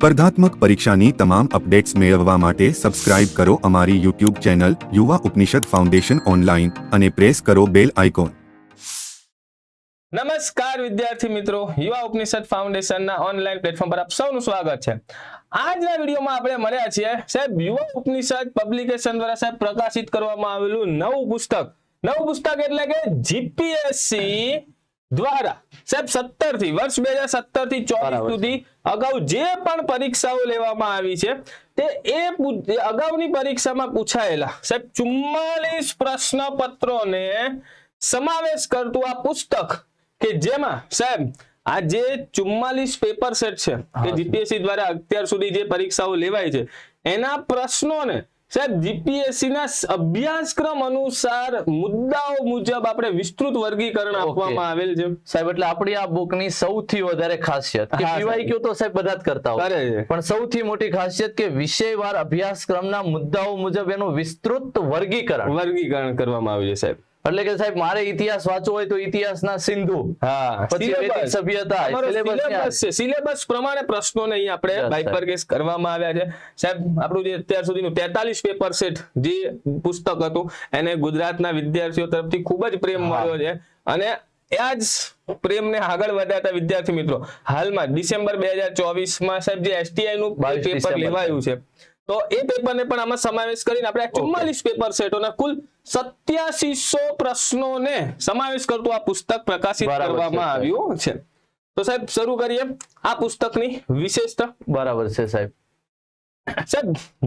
સ્પર્ધાત્મક પરીક્ષાની તમામ અપડેટ્સ મેળવવા માટે સબસ્ક્રાઇબ કરો અમારી યુટ્યુબ ચેનલ યુવા ઉપનિષદ ફાઉન્ડેશન ઓનલાઈન અને પ્રેસ કરો બેલ આઇકોન। નમસ્કાર વિદ્યાર્થી મિત્રો, યુવા ઉપનિષદ ફાઉન્ડેશનના ઓનલાઈન પ્લેટફોર્મ પર આપ સૌનું સ્વાગત છે। આજના વિડીયોમાં આપણે મળ્યા છીએ સાહેબ યુવા ઉપનિષદ પબ્લિકેશન દ્વારા સાહેબ પ્રકાશિત કરવામાં આવેલું નવું પુસ્તક એટલે કે જીપીએસસી દ્વારા સાહેબ 17 થી વર્ષ 2017 થી 24 સુધી અગાઉ જે પણ પરીક્ષાઓ લેવામાં આવી છે તે અગાઉની પરીક્ષામાં પૂછાયેલા સાહેબ 44 પ્રશ્નપત્રોને સમાવેશ કરતું આ પુસ્તક કે જેમાં સાહેબ આ જે 44 પેપર સેટ છે કે જીપીએસસી દ્વારા અત્યાર સુધી જે પરીક્ષાઓ લેવાય છે એના પ્રશ્નોને સાહેબ જીપીએસસી ના અભ્યાસક્રમ અનુસાર મુદ્દાઓ મુજબ આપણે વિસ્તૃત વર્ગીકરણ આપવામાં આવેલ છે સાહેબ। એટલે આપણી આ બુકની સૌથી વધારે ખાસિયત કે પીવાયક્યુ તો સાહેબ બધા જ કરતા હોય પણ સૌથી મોટી ખાસિયત કે વિષયવાર અભ્યાસક્રમના મુદ્દાઓ મુજબ એનું વિસ્તૃત વર્ગીકરણ કરવામાં આવ્યું છે સાહેબ। એટલે કે સાહેબ મારે ઇતિહાસ વાંચવો હોય તો ઇતિહાસના સિંધુ, પછી વૈદિક સભ્યતા, સિલેબસ પ્રમાણે પ્રશ્નોને અહીં આપણે બાયફર્કેટ કરવામાં આવ્યા છે સાહેબ। આપણું જે અત્યાર સુધીનું 43 પેપર સેટ જે પુસ્તક હતું એને ગુજરાતના વિદ્યાર્થીઓ તરફથી ખૂબ જ પ્રેમ મળ્યો છે અને આ જ પ્રેમને આગળ વધારતા વિદ્યાર્થી મિત્રો હાલમાં ડિસેમ્બર 2024 માં સાહેબ જે એસટીઆઈ નું પેપર લેવાયું છે તો એ પેપરને પણ આમાં સમાવેશ કરીને આપણે 44 પેપર સેટોના કુલ 8700 પ્રશ્નોને સમાવેશ કરતું આ પુસ્તક પ્રકાશિત કરવામાં આવ્યું છે। તો સાહેબ શરૂ કરીએ આ પુસ્તકની વિશેષતા। બરાબર છે સાહેબ।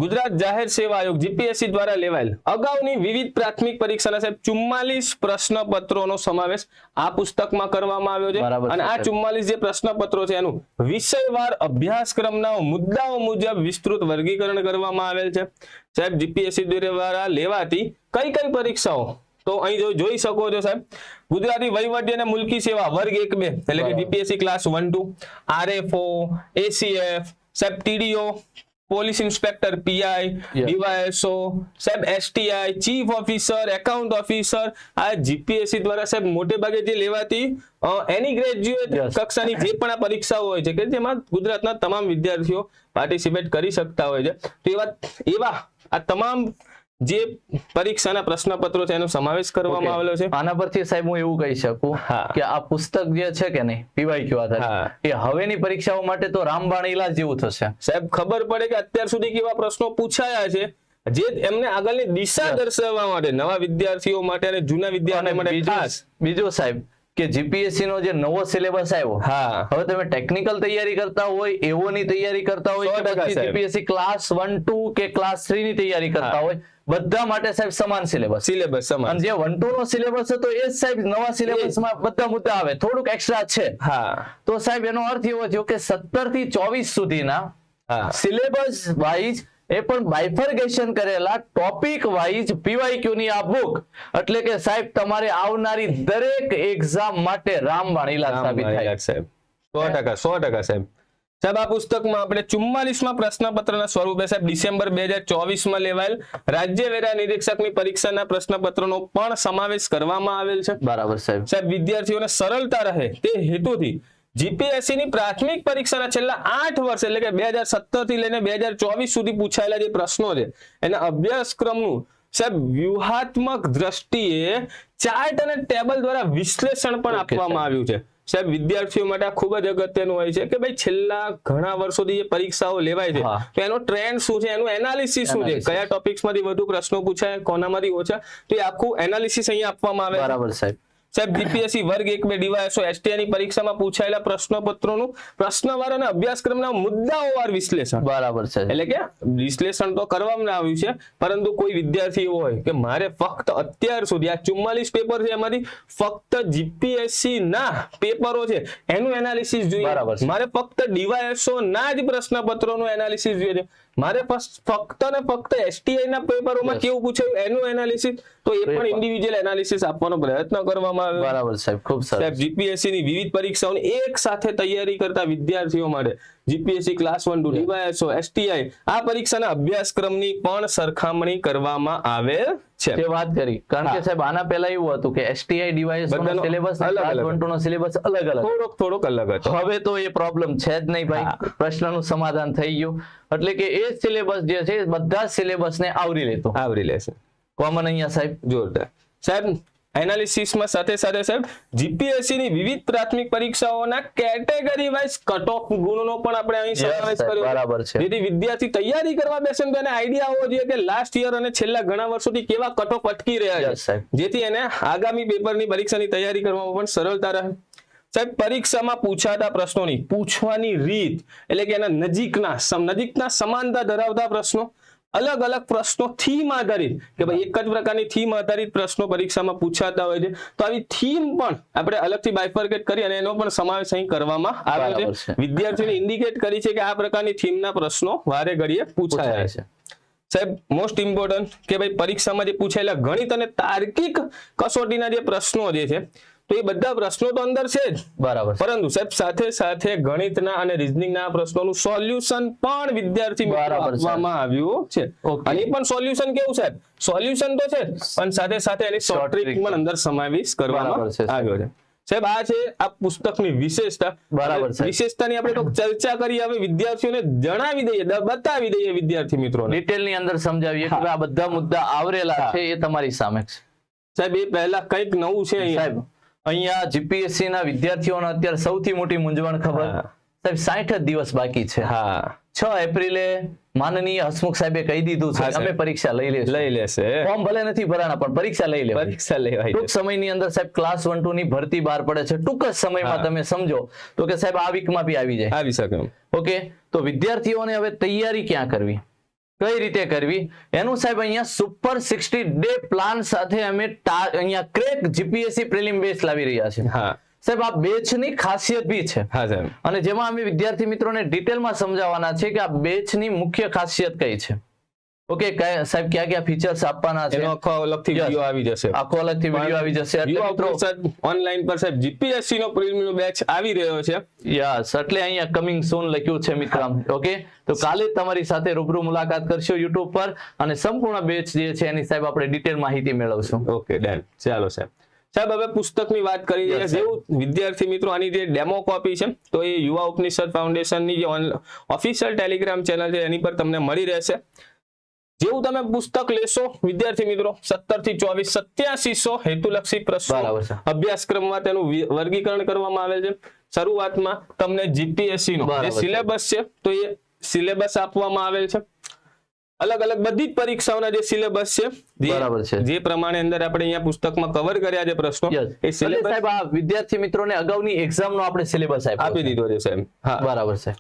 ગુજરાત જાહેર સેવા આયોગ જીપીએસસી દ્વારા લેવાયેલ અગાઉની વિવિધ પ્રાથમિક પરીક્ષાના સાહેબ 44 પ્રશ્નપત્રોનો સમાવેશ આ પુસ્તકમાં કરવામાં આવ્યો છે અને આ 44 જે પ્રશ્નપત્રો છે એનું વિષયવાર અભ્યાસક્રમના મુદ્દાઓ મુજબ વિસ્તૃત વર્ગીકરણ કરવામાં આવેલ છે સાહેબ। જીપીએસસી દ્વારા લેવાતી કઈ પરીક્ષાઓ તો અહીં જોઈ શકો છો સાહેબ, ગુજરાતી વહીવટી અને મુલકી સેવા વર્ગ 1-2 એટલે કે જીપીએસસી ક્લાસ 1-2, આરએફઓ, એસીએફ સાહેબ, TDO, police inspector PI, DYSO સાહેબ, STI, chief officer, account officer, આ જીપીએસસી દ્વારા સાહેબ મોટે ભાગે જે લેવાતી એની ગ્રેજ્યુએટ કક્ષાની જે પણ આ પરીક્ષાઓ હોય છે કે જેમાં ગુજરાતના તમામ વિદ્યાર્થીઓ પાર્ટિસિપેટ કરી શકતા હોય છે તો એવા આ તમામ જે પરીક્ષાના પ્રશ્નપત્રો છે એનો સમાવેશ કરવામાં આવેલો છે। આના પરથી સાહેબ હું એવું કહી શકું કે આ પુસ્તક જે છે કે નહીં પીવાયક્યુ આધારિત એ હવેની પરીક્ષાઓ માટે તો રામબાણ ઇલાજ જેવું થશે સાહેબ। ખબર પડે કે અત્યાર સુધી કેવા પ્રશ્નો પૂછાયા છે જે એમને આગળની દિશા દર્શાવવા માટે નવા વિદ્યાર્થીઓ માટે અને જૂના વિદ્યાર્થીઓ માટે ખાસ। બીજું સાહેબ કે જીપીએસસી નો જે નવો સિલેબસ આવ્યો હવે તમે ટેકનિકલ તૈયારી કરતા હોય એવોની તૈયારી કરતા હોય કે જીપીએસસી ક્લાસ 1-2 કે ક્લાસ 3 ની તૈયારી કરતા હોય બધા માટે સાહેબ સમાન સિલેબસ સમાન અને જે 1-2 નો સિલેબસ હતો એ જ સાહેબ નવા સિલેબસમાં બધા મુદ્દા આવે થોડુંક એક્સ્ટ્રા છે તો સાહેબ એનો અર્થ એવો થયો કે 17 થી 24 સુધીના સિલેબસ વાઇઝ એ પણ બાયફર્કેશન કરેલા ટોપિક વાઇઝ પીવાયક્યુ ની આ બુક એટલે કે સાહેબ તમારે આવનારી દરેક એક્ઝામ માટે રામબાણ ઇલાજ સાબિત થાય સાહેબ। 100% સાહેબ। સાહેબ આ પુસ્તકમાં આપણે 44માં પ્રશ્નપત્રના સ્વરૂપે સાહેબ ડિસેમ્બર 2024 માં લેવાયેલ રાજ્ય વેરા નિરીક્ષકની પરીક્ષાના પ્રશ્નપત્રનો પણ સમાવેશ કરવામાં આવેલ છે। બરાબર સાહેબ। સાહેબ વિદ્યાર્થીઓને સરળતા રહે તે હેતુથી જીપીએસસી ની પ્રાથમિક પરીક્ષાના છેલ્લા 8 વર્ષ એટલે કે 2017 થી લઈને 2024 સુધી પૂછાયેલા જે પ્રશ્નો છે એના અભ્યાસક્રમનું સાહેબ વ્યૂહાત્મક દ્રષ્ટિએ ચાર્ટ અને ટેબલ દ્વારા વિશ્લેષણ પણ આપવામાં આવ્યું છે સાહેબ। વિદ્યાર્થીઓ માટે આ ખૂબ જ અગત્યનું હોય છે કે ભાઈ છેલ્લા ઘણા વર્ષોથી જે પરીક્ષાઓ લેવાય છે તો એનો ટ્રેન્ડ શું છે, એનું એનાલિસિસ શું છે, કયા ટોપિક્સમાંથી વધુ પ્રશ્નો પૂછાય, કોનામાંથી ઓછા, તો એ આખું એનાલિસિસ અહીંયા આપવામાં આવે। બરાબર સાહેબ। સાહેબ જીપીએસસી વર્ગ 1-2 ડીવાયએસઓ એસટીઆઈ ની પરીક્ષામાં પૂછાયેલા પ્રશ્નપત્રોનું પ્રશ્નવાર અને અભ્યાસક્રમના મુદ્દાઓવાર વિશ્લેષણ બરાબર છે એટલે કે વિશ્લેષણ તો કરવામાં આવ્યું છે પરંતુ કોઈ વિદ્યાર્થી એવો હોય કે મારે ફક્ત અત્યાર સુધી આ 44 પેપર છે એમાંથી ફક્ત જીપીએસસી ના પેપરો છે એનું એનાલિસિસ જોઈએ, મારે ફક્ત ડીવાયએસઓ ના જ પ્રશ્નપત્રોનું એનાલિસિસ જોઈએ છે, મારે ફક્ત ને ફક્ત એસટીઆઈ ના પેપરોમાં કેવું પૂછાયું એનું એનાલિસિસ, તો એ પણ ઇન્ડિવિડ્યુઅલ એનાલિસિસ આપવાનો પ્રયત્ન કરવામાં આવે। બરાબર સાહેબ, ખૂબ સરસ। સાહેબ જીપીએસસી ની વિવિધ પરીક્ષાઓની એક સાથે તૈયારી કરતા વિદ્યાર્થીઓ માટે જીપીએસસી ક્લાસ 1 2 ડીવાયએસઓ એસટીઆઈ આ પરીક્ષાના અભ્યાસક્રમની પણ સરખામણી કરવામાં આવેલ છે. જે વાત કરી, કારણ કે સાહેબ આના પહેલા એવું હતું કે એસટીઆઈ ડીવાયએસ નો સિલેબસ ક્લાસ 1 2 નો સિલેબસ અલગ અલગ, થોડોક અલગ હતો. હવે તો એ પ્રોબ્લેમ છે જ નહીં ભાઈ, પ્રશ્નનું સમાધાન થઈ ગયું. એટલે કે એ સિલેબસ જે છે બધા સિલેબસને આવરી લેશે. કોમન અહીંયા સાહેબ જોરદાર. સાહેબ એનાલિસિસમાં સાથે સાહેબ જીપીએસસી ની વિવિધ પ્રાથમિક પરીક્ષાઓના કેટેગરી વાઇઝ કટ ઓફ ગુણનો પણ આપણે અહીં સમાવેશ કર્યો. બરાબર છે. જેથી વિદ્યાર્થી તૈયારી કરવા બેસે તો એને આઈડિયા હોવો જોઈએ કે લાસ્ટ યર અને છેલ્લા ઘણા વર્ષોથી કેવા કટ ઓફ અટકી રહ્યા છે, જેથી એને આગામી પેપરની પરીક્ષાની તૈયારી કરવામાં પણ સરળતા રહે. સાહેબ પરીક્ષામાં પૂછાતા પ્રશ્નોની પૂછવાની રીત એટલે કે એના નજીકના સમાનતા ધરાવતા પ્રશ્નો, અલગ અલગ પ્રશ્નો થીમ આધારિત કે ભાઈ એક જ પ્રકારની થીમ આધારિત પ્રશ્નો પરીક્ષામાં પૂછાતા હોય છે, તો આવી થીમ પણ આપણે અલગથી બાયફર્કેટ કરી અને એનો પણ સમાવેશ અહીં કરવામાં આવ્યો છે. વિદ્યાર્થીઓને ઇન્ડિકેટ કરી છે કે આ પ્રકારની થીમના પ્રશ્નો વારે ઘડીએ પૂછાયા છે. સાહેબ મોસ્ટ ઇમ્પોર્ટન્ટ કે ભાઈ પરીક્ષામાં જે પૂછાયેલા ગણિત અને તાર્કિક કસોટીના જે પ્રશ્નો જે છે તો એ બધા પ્રશ્નો તો અંદર છે જ, બરાબર, પરંતુ સાહેબ સાથે ગણિતના અને રીઝનિંગના પ્રશ્નોનું સોલ્યુશન પણ વિદ્યાર્થી મિત્રો આપવામાં આવ્યું છે. અને એ પણ સોલ્યુશન કેવું સાહેબ, સોલ્યુશન તો છે પણ સાથે એની શોર્ટ ટ્રિક પણ અંદર સમાવેશ કરવામાં આવ્યો છે. સાહેબ આ છે આ પુસ્તકની વિશેષતા. બરાબર છે. વિશેષતાની આપણે તો ચર્ચા કરી, હવે વિદ્યાર્થીઓને જણાવી દઈએ, બતાવી દઈએ વિદ્યાર્થી મિત્રોને ડિટેલની અંદર સમજાવીએ કે આ બધા મુદ્દા આવરેલા છે એ તમારી સામે છે. સાહેબ એ પહેલા કંઈક નવું છે સાહેબ. અહીંયા જીપીએસસી ના વિદ્યાર્થીઓને અત્યારે સૌથી મોટી મૂંઝવણ ખબર સાહેબ 60 જ દિવસ બાકી છે. 6 એપ્રિલે માનનીય હસમુખ સાહેબે કહી દીધું છે અમે પરીક્ષા લઈ લેશે. ફોર્મ ભલે નથી ભરાણા પણ પરીક્ષા લઈ લેવાય. ટૂંક સમયની અંદર સાહેબ ક્લાસ 1 2 ની ભરતી બહાર પડે છે. ટૂંક જ સમયમાં તમે સમજો તો કે સાહેબ આ વીકમાં બી આવી શકે. ઓકે, તો વિદ્યાર્થીઓને હવે તૈયારી ક્યાં કરવી, કઈ રીતે કરવી એનું સાહેબ અહીંયા સુપર 60 ડે પ્લાન સાથે અમે અહીંયા ક્રેક જીપીએસસી પ્રિલિમ બેચ લાવી રહ્યા છે. સાહેબ આ બેચ ની ખાસિયત બી છે અને જેમાં અમે વિદ્યાર્થી મિત્રોને ડિટેલમાં સમજાવવાના છે કે આ બેચ ની મુખ્ય ખાસિયત કઈ છે. ઓકે સાહેબ ક્યાં ફીચર્સ આપવાના છે, આખો અલગથી વિડિયો આવી જશે. ઓનલાઈન પર સાહેબ જીપીએસસી નો પ્રિલિમિનરી બેચ આવી રહ્યો છે. યસ, એટલે અહીંયા કમિંગ સૂન લખ્યું છે મિત્ર. ઓકે, તો કાલે તમારી સાથે રૂબરૂ મુલાકાત કરશું યુટ્યુબ પર અને સંપૂર્ણ બેચ જે છે એની સાહેબ આપણે ડિટેલ માહિતી મેળવશું. ઓકે ડન, ચાલો સાહેબ હવે પુસ્તકની વાત કરી છે. જેવું વિદ્યાર્થી મિત્રો આની જે ડેમો કોપી છે તો એ યુવા ઉપનિષદ ફાઉન્ડેશનની જે ઓફિશિયલ ટેલિગ્રામ ચેનલ છે એની પર તમને મળી રહેશે. જેવું તમે પુસ્તક લેશો વિદ્યાર્થી મિત્રો 17 થી 24 8700 હેતુલક્ષી પ્રશ્નો અભ્યાસક્રમમાં તેનું વર્ગીકરણ કરવામાં આવેલ છે. શરૂઆતમાં તમને જીપીએસસી નો જે સિલેબસ છે તો એ સિલેબસ આપવામાં આવેલ છે. અલગ બધી જ પરીક્ષાઓના જે સિલેબસ છે જે પ્રમાણે અંદર આપણે અહીંયા પુસ્તકમાં કવર કર્યા છે પ્રશ્નો એ સિલેબસ સાહેબ આ વિદ્યાર્થી મિત્રોને અગાઉની એક્ઝામ નો આપણે સિલેબસ આપી દીધો છે સાહેબ. હા બરાબર છે.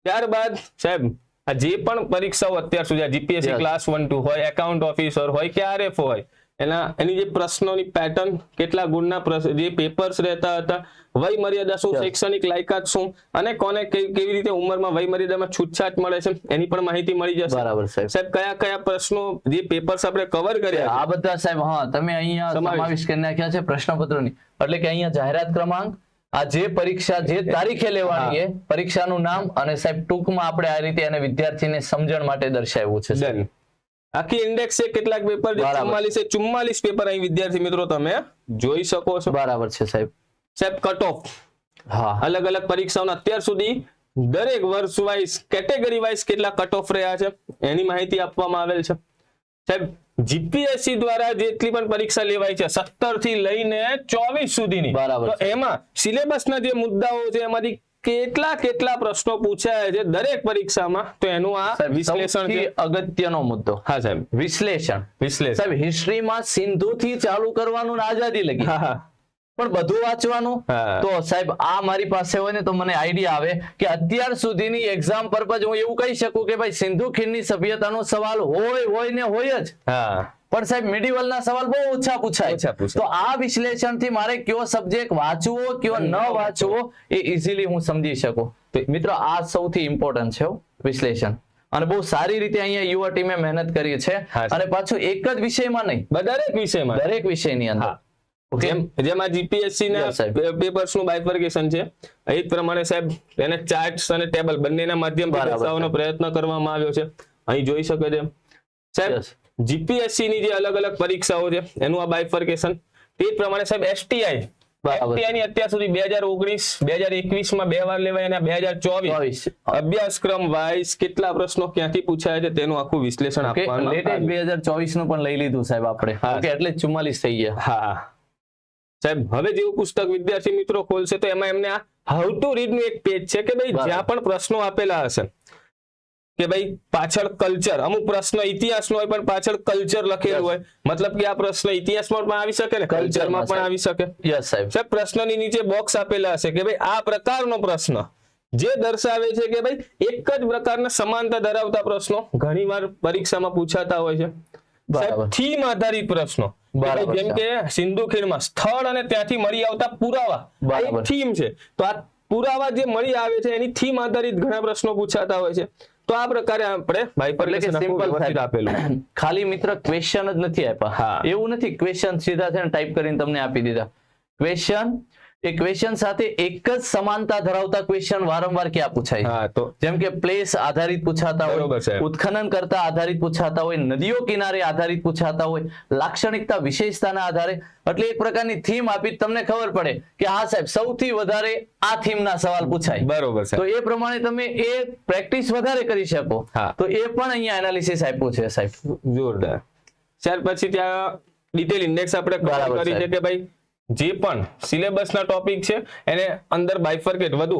ત્યારબાદ સાહેબ આ જે પણ પરીક્ષાઓ અત્યાર સુધી જીપીએસસી ક્લાસ 1 2 હોય, એકાઉન્ટ ઓફિસર હોય કે આરએફ હોય, એની જે પ્રશ્નોની પેટર્ન, કેટલા ગુણના જે પેપર્સ રહેતા હતા, વય મર્યાદા શું, શૈક્ષણિક લાયકાત શું અને કોને કેવી રીતે ઉંમરમાં વય મર્યાદામાં છૂટછાટ મળે છે એની પણ માહિતી મળી જશે. બરાબર સાહેબ કયા પ્રશ્નો જે પેપર્સ આપણે કવર કર્યા આ બધા સાહેબ તમે અહીંયા સમાવેશ કરી નાખ્યા છે પ્રશ્નપત્રોની. એટલે કે અહીંયા જાહેરાત ક્રમાંક, આ જે પરીક્ષા જે તારીખે લેવાની છે, પરીક્ષાનું નામ અને સાહેબ ટૂંકમાં આપણે આ રીતે એને વિદ્યાર્થીને સમજણ માટે દર્શાવ્યું છે. આખી ઇન્ડેક્સ છે, કેટલાક પેપર 44 પેપર અહીં વિદ્યાર્થી મિત્રો તમે જોઈ શકો છો. બરાબર છે સાહેબ. કટ ઓફ અલગ પરીક્ષાઓના અત્યાર સુધી દરેક વર્ષ વાઇઝ કેટેગરી વાઇઝ કેટલા કટ ઓફ રહ્યા છે એની માહિતી આપવામાં આવેલ છે. સાહેબ જીપીએસસી દ્વારા જેટલી પણ પરીક્ષા લેવાય છે 17 થી લઈને 24 સુધીની, તો એમાં સિલેબસના જે મુદ્દાઓ છે એમાંથી કેટલા પ્રશ્નો પૂછાયા છે દરેક પરીક્ષામાં, તો એનું આ વિશ્લેષણ છે. અગત્યનો મુદ્દો. હા સાહેબ, વિશ્લેષણ. સાહેબ હિસ્ટ્રીમાં સિંધુ થી ચાલુ કરવાનું આઝાદી લગી પણ બધું વાંચવાનું. તો સાહેબ આ મારી પાસે હોય ને તો મને આઈડિયા આવે કે અત્યાર સુધીની એક્ઝામ પર્પઝ હું એવું કહી શકું કે ભાઈ સિંધુ ખીણની સભ્યતાનો સવાલ હોય ને હોય જ, પણ સાહેબ મિડિવલ ના સવાલ બહુ ઓછા પૂછાય. તો આ વિશ્લેષણ થી મારે કયો સબ્જેક્ટ વાંચવો કયો ન વાંચવો એ ઇઝીલી હું સમજી શકું. મિત્રો આ સૌથી ઇમ્પોર્ટન્ટ છે વિશ્લેષણ, અને બહુ સારી રીતે અહીંયા યુવા ટીમે મહેનત કરી છે. અને પાછું એક જ વિષયમાં નહીં, દરેક વિષયની અંદર Okay. જેમાં જીપીએસસી ના Yes, સાહેબ. પેપર્સ નું બાયફર્કેશન છે એ જ પ્રમાણે સાહેબ એને ચાર્ટ્સ અને ટેબલ બંનેના માધ્યમથી બરાબર, દર્શાવવાનો પ્રયત્ન કરવામાં આવ્યો છે. અહીં જોઈ શકો છો સાહેબ Yes. જીપીએસસી ની જે અલગ અલગ પરીક્ષાઓ છે એનું આ બાયફર્કેશન. તે જ પ્રમાણે સાહેબ એસટીઆઈ બરાબર. ની અત્યાર સુધી 2019 2021 માં 2 વાર લેવાય અને 2024 અભ્યાસક્રમ વાઇઝ કેટલા પ્રશ્નો ક્યાંથી પૂછાય છે તેનું આખું વિશ્લેષણ આપવામાં લેટેસ્ટ આવ્યું. 2024 નું પણ લઈ લીધું સાહેબ આપણે. હા. ઓકે, એટલે 44 થઈ ગયા. હા સાહેબ હવે જેવું પુસ્તક વિદ્યાર્થી મિત્રો ખોલશે તો એમાં એમને આ હાઉ ટુ રીડ નું એક પેજ છે કે ભાઈ બરાબર. જ્યાં પણ પ્રશ્નો આપેલા હશે કે ભાઈ પાછળ કલ્ચર, અમુક પ્રશ્ન ઇતિહાસનો હોય પણ પાછળ કલ્ચર લખેલું હોય, મતલબ કે આ પ્રશ્ન ઇતિહાસમાં પણ આવી શકે ને કલ્ચરમાં પણ આવી શકે. યસ સાહેબ. સાહેબ પ્રશ્નની નીચે બોક્સ આપેલા હશે કે ભાઈ આ પ્રકારનો પ્રશ્ન જે દર્શાવે છે કે ભાઈ એક જ પ્રકારના સમાનતા ધરાવતા પ્રશ્નો ઘણીવાર પરીક્ષામાં પૂછાતા હોય છે. સાહેબ બરાબર. થીમ આધારિત પ્રશ્નો કે ભાઈ બરાબર જેમ છે. કે સિંધુ ખીણમાં સ્થળ અને ત્યાંથી મળી આવતા પુરાવા આ એક બરાબર. થીમ છે. તો આ પુરાવા જે મળી આવે છે એની થીમ આધારિત ઘણા પ્રશ્નો પૂછાતા હોય છે. તો આ પ્રકારે આપણે એટલે કે બાયફર્કેશન simple વ્યવસ્થિત આપેલું. ખાલી મિત્ર ક્વેશ્ચન જ નથી આપ્યા. હા. એવું નથી ક્વેશ્ચન સીધા છે ને ટાઈપ કરીને તમને આપી દીધા. ક્વેશ્ચન એ ક્વેશ્ચન સાથે એક જ સમાનતા ધરાવતા ક્વેશ્ચન વારંવાર ક્યાં પૂછાય? હા તો જેમ કે પ્લેસ આધારિત પૂછાતા બરોબર હોય, સાહેબ. ઉત્ખનન કરતા આધારિત પૂછાતા હોય, નદીઓ કિનારે આધારિત પૂછાતા હોય, લાક્ષણિકતા વિશેષતાના આધારે. એટલે એક પ્રકારની થીમ આપી તમને ખબર પડે કે હા સાહેબ સૌથી વધારે આ થીમના સવાલ પૂછાય. બરોબર તો સાહેબ. એ પ્રમાણે તમે એ પ્રેક્ટિસ વધારે કરી શકો. હા. તો એ પણ અહીંયા એનાલિસિસ આપ્યું છે સાહેબ. જોરદાર. ત્યાર પછી ત્યાં ડિટેલ ઇન્ડેક્સ આપણે cover બરાબર કરી છે સાહેબ. કે ભાઈ જે પણ સિલેબસના ટોપિક છે એને અંદર બાયફર્કેટ વધુ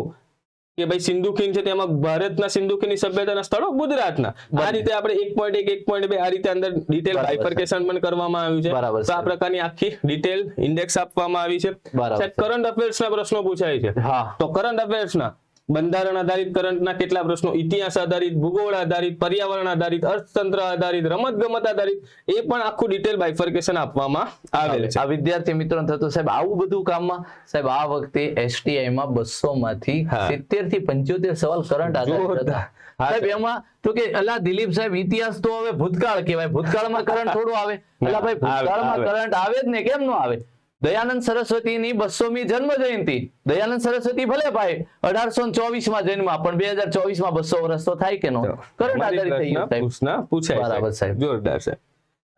કે ભાઈ સિંધુ ખીણ છે તેમાં ભારતના સિંધુ ખીણની સભ્યતાના સ્થળો ગુજરાતના આ રીતે આપણે 1.1 1.2 આ રીતે અંદર ડિટેલ બરાબર બાયફર્કેશન પણ કરવામાં આવ્યું છે. બરાબર તો આ સાહેબ. પ્રકારની આખી ડિટેલ ઇન્ડેક્સ આપવામાં આવી છે. બરાબર સાહેબ કરંટ અફેર્સના પ્રશ્નો પૂછાય છે. હા. તો કરંટ અફેર્સના બંધારણ આધારિત કરંટના કેટલા પ્રશ્નો, ઇતિહાસ આધારિત, ભૂગોળ આધારિત, પર્યાવરણ આધારિત, અર્થતંત્ર આધારિત, રમતગમત આધારિત, એ પણ આખું ડિટેલ બાયફર્કેશન આપવામાં આવેલ છે. આ વિદ્યાર્થી મિત્રોને થતું સાહેબ આવું બધું કામમાં સાહેબ આ વખતે STI માં 200 માંથી હા. 70 થી 75 સવાલ કરંટ આધારિત જોરદાર. હતા. હા, સાહેબ એમાં તો કે અલા દિલીપ સાહેબ ઇતિહાસ તો હવે ભૂતકાળ કહેવાય, ભૂતકાળમાં કરંટ થોડું આવે. અલા ભાઈ ભૂતકાળમાં આવે. કરંટ આવે જ ને, કેમ ન આવે? દયાનંદ સરસ્વતીની 200મી જન્મ જયંતિ. દયાનંદ સરસ્વતી ભલે ભાઈ 1824 માં જન્મ, પણ 2024 માં 200 વર્ષ તો થાય કે નો? કરંટ આધારિત થઈ ગયું સાહેબ. પ્રશ્ન પૂછાય બરાબર છે. સાહેબ. જોરદાર છે.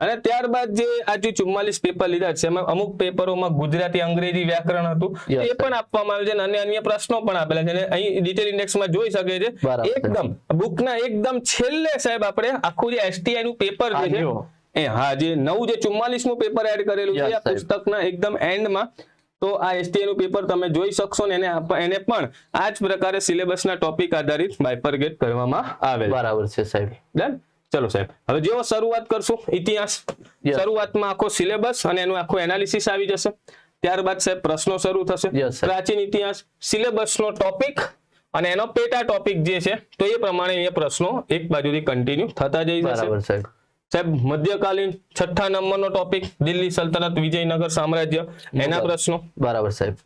અને ત્યારબાદ જે આ જે 44 પેપર લીધા છે એમાં અમુક પેપરોમાં ગુજરાતી અંગ્રેજી વ્યાકરણ હતું Yes, એ પણ આપવામાં આવ્યું છે અને અન્ય પ્રશ્નો પણ આપેલા છે અને અહીં ડિટેલ ઇન્ડેક્સમાં જોઈ શકે છે. બરાબર. એકદમ બુકના એકદમ છેલ્લે સાહેબ આપણે આખું જે STI નું પેપર જે છે આવ્યો. હા જે નવું જે 44મું પેપર એડ કરેલું છે Yes, આ સાહેબ. પુસ્તકના એકદમ એન્ડમાં. તો આ STI નું પેપર તમે જોઈ શકશો ને એને પણ આ જ પ્રકારે સિલેબસના ટોપિક આધારિત બાયફર્કેટ કરવામાં આવેલ છે. બરાબર છે સાહેબ. ડન. ચલો સાહેબ હવે જેવો શરૂઆત કરશું ઇતિહાસ. Yes. શરૂઆતમાં આખો સિલેબસ અને એનું આખું એનાલિસિસ આવી જશે. ત્યારબાદ સાહેબ પ્રશ્નો શરૂ થશે. Yes, sir. પ્રાચીન ઇતિહાસ, સિલેબસનો ટોપિક અને એનો પેટા ટોપિક જે છે તો એ પ્રમાણે એ પ્રશ્નો એક બાજુથી કન્ટિન્યુ થતા જઈ જશે. બરાબર સાહેબ. સાહેબ મધ્યકાલીન 6થા નંબરનો ટોપિક દિલ્હી સલ્તનત, વિજયનગર સામ્રાજ્ય એના પ્રશ્નો. બરાબર સાહેબ.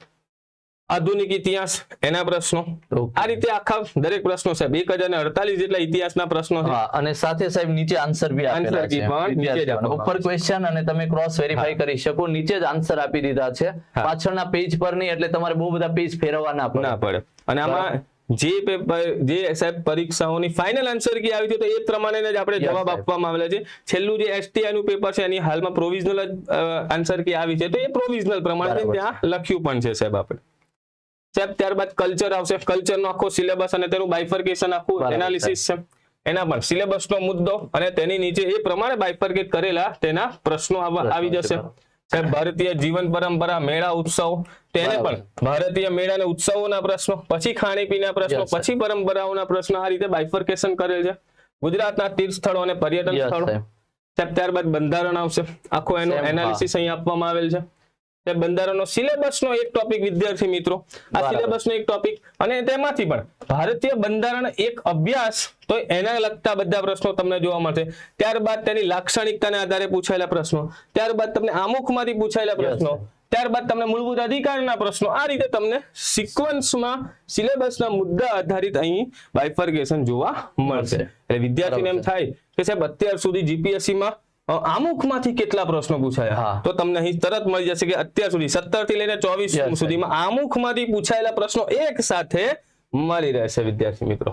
આધુનિક ઇતિહાસ એના પ્રશ્નો. Okay. આ રીતે આખા દરેક પ્રશ્નો સાહેબ 1048 જેટલા ઇતિહાસના પ્રશ્નો છે. હા, અને સાથે સાહેબ નીચે આન્સર બી આપેલા Answer બી છે પણ નીચે જ વિદ્યાર્થીઓને. આપવામાં ઉપર ક્વેશ્ચન અને તમે ક્રોસ વેરીફાઈ કરી શકો. નીચે જ આન્સર આપી દીધા છે, હા. પાછળના પેજ પર નહીં, એટલે તમારે બહુ બધા પેજ ફેરવવા ના ના પડે. પડે. અને આમાં જે પેપર જે સાહેબ પરીક્ષાઓની ફાઇનલ આન્સર કી આવી છે તો એ પ્રમાણે જ આપણે Yes, જવાબ સાહેબ. આપવામાં આવેલા છે. છેલ્લું જે STI નું પેપર છે એની હાલમાં પ્રોવિઝનલ આન્સર કી આવી છે તો એ પ્રોવિઝનલ પ્રમાણે બરાબર. ત્યાં લખ્યું પણ છે સાહેબ આપણે. સાહેબ ત્યારબાદ કલ્ચર આવશે. કલ્ચરનો આખો સિલેબસ અને તેનું બાયફર્કેશન આખું બરાબર, એનાલિસિસ છે. એના પણ સિલેબસનો મુદ્દો અને તેની નીચે એ પ્રમાણે બાયફર્કેટ કરેલા તેના પ્રશ્નો આવી જશે. સાહેબ ભારતીય જીવન પરંપરા, મેળા ઉત્સવ, તેને બરાબર. પણ ભારતીય મેળા અને ઉત્સવોના પ્રશ્નો, પછી ખાણીપીણીના પ્રશ્નો, Yes, sir. પછી પરંપરાઓના પ્રશ્નો, આ રીતે બાયફર્કેશન કરેલ છે. ગુજરાતના તીર્થ સ્થળો અને પર્યટન Yes, સ્થળો. સાહેબ. સાહેબ ત્યારબાદ બંધારણ આવશે. આખો એનો Same, એનાલિસિસ અહીં આપવામાં આવેલ છે. તે બંધારણનો સિલેબસનો એક ટોપિક વિદ્યાર્થી મિત્રો, આ બરાબર. સિલેબસનો એક ટોપિક અને તેમાંથી પણ ભારતીય બંધારણ એક અભ્યાસ તો એના લગતા બધા પ્રશ્નો તમને જોવા મળશે. ત્યારબાદ તેની લાક્ષણિકતાને આધારે પૂછાયેલા પ્રશ્નો, ત્યારબાદ તમને આમુખમાંથી પૂછાયેલા Yes, પ્રશ્નો, ત્યારબાદ તમને મૂળભૂત અધિકારના પ્રશ્નો, આ રીતે તમને સિક્વન્સમાં સિલેબસના મુદ્દા આધારિત અહીં બાયફર્કેશન જોવા મળશે. એટલે વિદ્યાર્થીને એમ બરાબર છે. થાય કે સાહેબ અત્યાર સુધી જીપીએસસીમાં આમુખમાંથી કેટલા પ્રશ્નો પૂછાયા, તો તમને અહીં તરત મળી જશે કે અત્યાર સુધી 17 થી લઈને 24 સુધીમાં આમુખમાંથી પૂછાયેલા પ્રશ્નો એક સાથે મળી રહેશે વિદ્યાર્થી મિત્રો.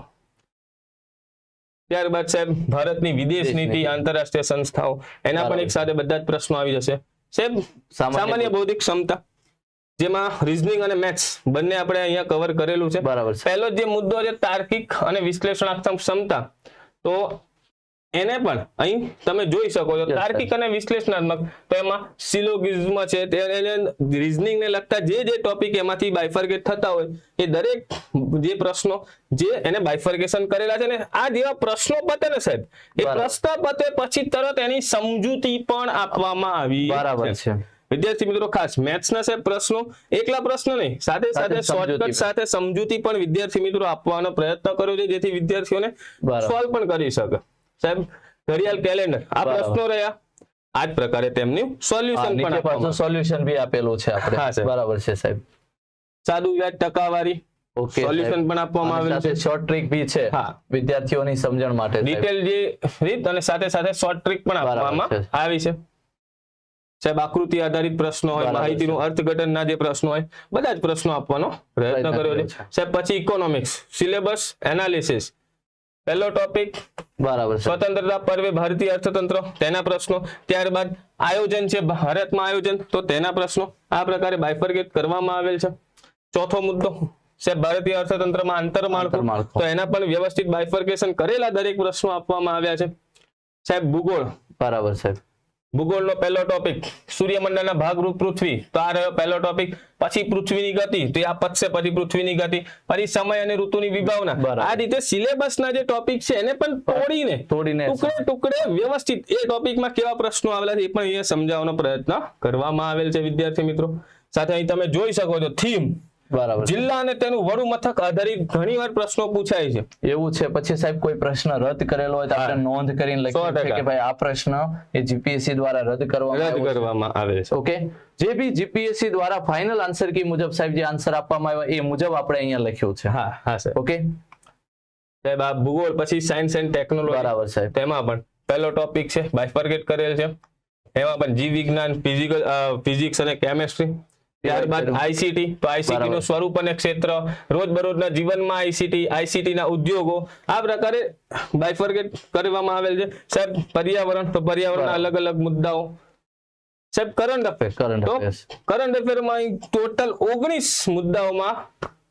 ત્યારબાદ સાહેબ ભારતની વિદેશ નીતિ, આંતરરાષ્ટ્રીય સંસ્થાઓ, એના પણ એક સાથે બધા જ પ્રશ્નો આવી જશે. સાહેબ સામાન્ય બૌદ્ધિક ક્ષમતા, જેમાં રીઝનિંગ અને મેથ્સ બંને આપણે અહીંયા કવર કરેલું છે. બરાબર. પહેલો જે મુદ્દો છે તાર્કિક અને વિશ્લેષણાત્મક ક્ષમતા, તો એને પણ અહીં તમે જોઈ શકો છો. તાર્કિક અને વિશ્લેષણાત્મક, તો એમાં સિલોગિઝમ છે, રીઝનિંગ ને લગતા જે ટોપિક એમાંથી બાયફર્ગેટ થતા હોય એ દરેક જે પ્રશ્નો જે એને બાયફર્ગેશન કરેલા છે ને, આ જેવા પ્રશ્નો પતે ને સાહેબ, એ પ્રશ્ન પતે પછી તરત એની સમજૂતી પણ આપવામાં આવી. બરાબર છે વિદ્યાર્થી મિત્રો. ખાસ મેથ્સ ના સાહેબ પ્રશ્નો, એકલા પ્રશ્ન નહીં, સાથે સાથે શોર્ટકટ સાથે સમજૂતી પણ વિદ્યાર્થી મિત્રો આપવાનો પ્રયત્ન કર્યો છે, જેથી વિદ્યાર્થીઓને સોલ્વ પણ કરી શકે. સાહેબ ઘડિયાળ કેલેન્ડર, આ પ્રશ્નો રહ્યા, આ જ પ્રકારે તેમનું સોલ્યુશન પણ સોલ્યુશન બી આપેલું છે આપણે. બરાબર છે સાહેબ. સાદું વ્યાજ, ટકાવારી, સોલ્યુશન પણ આપવામાં આવેલું છે. શોર્ટ ટ્રિક બી છે વિદ્યાર્થીઓની સમજણ માટે, ડિટેલ જે રીત અને સાથે સાથે શોર્ટ ટ્રિક પણ આપવામાં આવી છે. સાહેબ આકૃતિ આધારિત પ્રશ્નો હોય, માહિતીનું અર્થઘટનના જે પ્રશ્નો હોય, બધા જ પ્રશ્નો આપવાનો પ્રયત્ન કર્યો છે. સાહેબ પછી ઇકોનોમિક્સ, સિલેબસ એનાલિસિસ, પહેલો ટોપિક બરાબર, સ્વતંત્રતા પર્વે ભારતીય અર્થતંત્ર, તેના પ્રશ્નો. ત્યારબાદ આયોજન છે, ભારતમાં આયોજન, તો તેના પ્રશ્નો આ પ્રકારે બાયફર્ગેટ કરવામાં આવેલ છે. ચોથો મુદ્દો સાહેબ ભારતીય અર્થતંત્રમાં આંતરમાળખું, તો એના પણ વ્યવસ્થિત બાયફર્ગેશન કરેલા દરેક પ્રશ્નો આપવામાં આવ્યા છે. સાહેબ ભૂગોળ, બરાબર સાહેબ. ભૂગોળનો પહેલો ટોપિક સૂર્યમંડળના ભાગરૂપ પૃથ્વી, તો આ રહ્યો પહેલો ટોપિક. પછી પૃથ્વીની ગતિ, તો આ પતશે પછી પૃથ્વીની ગતિ. પછી સમય અને ઋતુની વિભાવના. આ રીતે સિલેબસના જે ટોપિક છે એને પણ તોડીને ટુકડે વ્યવસ્થિત એ ટોપિકમાં કેવા પ્રશ્નો આવેલા છે એ પણ અહીંયા સમજાવવાનો પ્રયત્ન કરવામાં આવેલ છે વિદ્યાર્થી મિત્રો. સાથે અહીં તમે જોઈ શકો છો થીમ, બરાબર, જિલ્લા અને તેનું વડુ મથક આધારિત ઘણીવાર પ્રશ્નો પૂછાય છે. એવું છે. પછી સાહેબ કોઈ પ્રશ્ન રદ કરેલો હોય તો આપણે નોંધ કરીને લખીએ છીએ કે ભાઈ આ પ્રશ્ન એ જીપીએસસી દ્વારા રદ કરવામાં આવે છે. ઓકે. જે બી જીપીએસસી દ્વારા ફાઇનલ આન્સર કી મુજબ સાહેબ જે આન્સર આપવામાં આવ્યો એ મુજબ આપણે અહીંયા લખ્યું છે. હા સાહેબ. ઓકે સાહેબ આ ભૂગોળ, પછી સાયન્સ એન્ડ ટેકનોલોજી, બરાબર સાહેબ. તેમાં પણ પહેલો ટોપિક છે બાયફર્ગેટ કરેલ છે. એમાં પણ જીવ વિજ્ઞાન, ફિઝિક્સ અને કેમેસ્ટ્રી. ત્યારબાદ આઈસીટી, તો આઈસીટી નું સ્વરૂપ અને ક્ષેત્ર, રોજબરોજના જીવનમાં આઈસીટી ના ઉદ્યોગો, આ પ્રકારે બાયફર્ગેટ કરવામાં આવેલ છે. સાહેબ પર્યાવરણ, તો પર્યાવરણના અલગ અલગ મુદ્દાઓ. સાહેબ કરંટ અફેર, કરંટ અફેરમાં ટોટલ 19 મુદ્દાઓમાં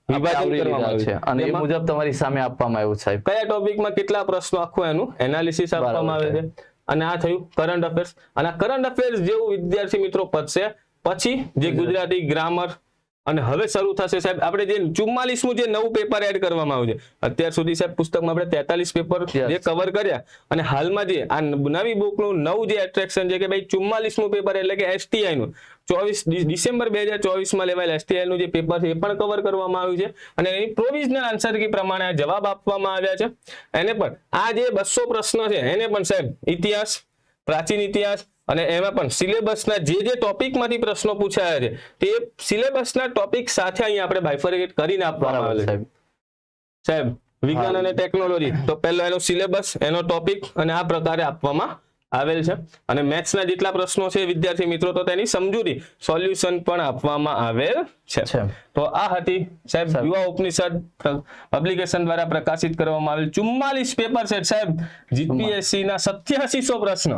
વિભાજન કરવામાં આવ્યું છે અને એ મુજબ તમારી સામે આપવામાં આવ્યું સાહેબ. કયા ટોપિકમાં કેટલા પ્રશ્નો, આખું એનું એનાલિસિસ આપવામાં આવે છે. અને આ થયું કરંટ અફેર્સ. અને કરંટ અફેર્સ જેવું વિદ્યાર્થી મિત્રો પતશે પછી જે ગુજરાતી ગ્રામર, અને હવે શરૂ થશે સાહેબ આપણે જે 44મું જે નવું પેપર એડ કરવામાં આવ્યું છે. અત્યાર સુધી સાહેબ પુસ્તકમાં આપણે 43 પેપર જે કવર કર્યા, અને હાલમાં જે આ નવી બુકનું નવું જે એટ્રેક્શન છે કે ભાઈ 44મું પેપર એટલે કે એસટીઆઈ નું 24 ડિસેમ્બર 2024 માં લેવાયેલ એસટીઆઈ નું જે પેપર છે એ પણ કવર કરવામાં આવ્યું છે. અને એની પ્રોવિઝનલ આન્સર કી પ્રમાણે જવાબ આપવામાં આવ્યા છે. એને પણ આ જે 200 પ્રશ્નો છે એને પણ સાહેબ ઇતિહાસ, પ્રાચીન ઇતિહાસ, અને એમાં પણ સિલેબસના જે ટોપિકમાંથી પ્રશ્નો પૂછાયા છે તે સિલેબસના ટોપિક સાથે અહીંયા આપણે બાયફર્ગેટ કરીને આપવામાં આવે છે. સાહેબ વિજ્ઞાન અને ટેકનોલોજી, તો પહેલો એનો સિલેબસ, એનો ટોપિક, અને આ પ્રકારે આપવામાં આવેલ છે. અને મેથ્સના જેટલા પ્રશ્નો છે વિદ્યાર્થી મિત્રો, તો તેની સમજૂતી, સોલ્યુશન પણ આપવામાં આવેલ છે. તો આ હતી સાહેબ યુવા ઉપનિષદ પબ્લિકેશન દ્વારા પ્રકાશિત કરવામાં આવેલ 44 પેપર સેટ સાહેબ, જીપીએસસી ના 8700 પ્રશ્ન.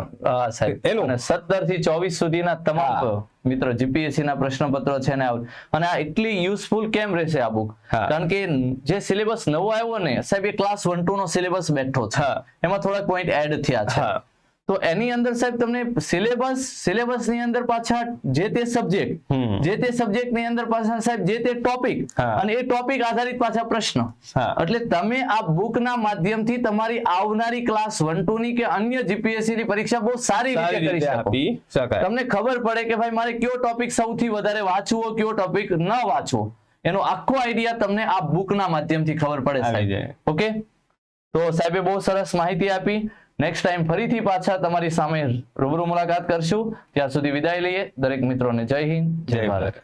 સાહેબ એનું 17 થી 24 સુધીના તમામ મિત્રો જીપીએસસી ના પ્રશ્નપત્રો છે ને. અને આ એટલી યુઝફુલ કેમ રહેશે આ બુક, કારણ કે જે સિલેબસ નવો આવ્યો ને સાહેબ એ ક્લાસ 1-2 નો સિલેબસ બેઠો છે, એમાં થોડા પોઈન્ટ એડ થયા છે. તો એની અંદર સાહેબ તમને સિલેબસ ની અંદર પાછા જે તે સબ્જેક્ટ ની અંદર પાછા સાહેબ જે તે ટોપિક, અને એ ટોપિક આધારિત પાછા પ્રશ્ન. એટલે તમે આ બુક ના માધ્યમથી તમારી આવનારી ક્લાસ 1-2 ની કે અન્ય જીપીએસસી ની પરીક્ષા બહુ સારી રીતે કરી શકો. તમને ખબર પડે કે ભાઈ મારે કયો ટોપિક સૌથી વધારે વાંચવો, કયો ટોપિક ન વાંચવો, એનો આખો આઈડિયા તમને આ બુક ના માધ્યમથી ખબર પડે સાહેબ. ઓકે, તો સાહેબે બહુ સરસ માહિતી આપી. નેક્સ્ટ ટાઈમ ફરીથી પાછા તમારી સામે રૂબરૂ મુલાકાત કરશું. ત્યાં સુધી વિદાય લઈએ. દરેક મિત્રોને જય હિન્દ, જય ભારત.